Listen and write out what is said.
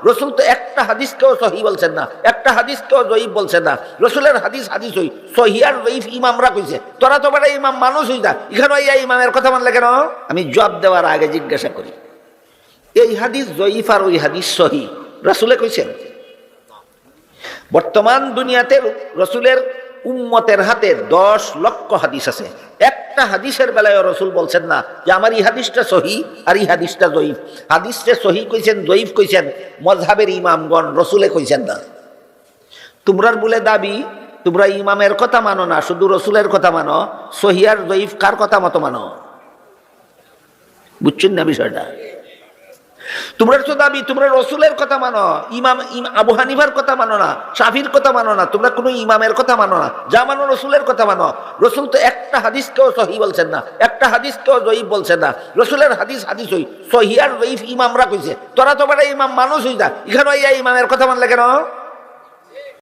রসুল তো একটা হাদিসকেও সহি বলছেন না, একটা হাদিসকেও জয়ীফ বলছেন না। রসুলের হাদিস হাদিস হই, সহি আর জয়ীফ ইমামরা কইছে। তোরা তো বেটা ইমাম মানুষ হই না, এখানে এই ইমামের কথা মানলে কেন? আমি জবাব দেওয়ার আগে জিজ্ঞাসা করি, এই হাদিস জয়ীফ আর ওই হাদিস সহি রসুলে কইছেন? বর্তমান দুনিয়াতে রসুলের উম্মতের হাতে 10 লক্ষ হাদিস আছে, একটা হাদিসের বেলায় রসুল বলছেন না যে আমার এই হাদিসটা সহি আর এই হাদিসটা জয়ীফ। হাদিসটা সহি কইছেন, জয়ীফ কইছেন মযহাবের ইমামগণ, রসুলে কইছেন না। তোমরার বলে দাবি তোমরা ইমামের কথা মানো না, শুধু রসুলের কথা মানো। সহি আর জয়ীফ কার কথা মতো মানো? বুঝছেন না বিষয়টা? তোমরা তো দাবি তোমরা রসুলের কথা মানো, ইমাম আবু হানিফার কথা মানো না, শাফির কথা মানো না, তোমরা কোনো ইমামের কথা মানো না, যা মানো রসুলের কথা মানো। রসুল তো একটা হাদিসকেও সহি বলছেন না, একটা হাদিসকেও জয়ীফ বলছেন না। রসুলের হাদিস হাদিস হই, সহি আর জয়ীফ ইমামরা কইছে। তোরা তো বেটা ইমাম মানুষ হই না, এখানে এই ইমামের কথা মানলে কেন?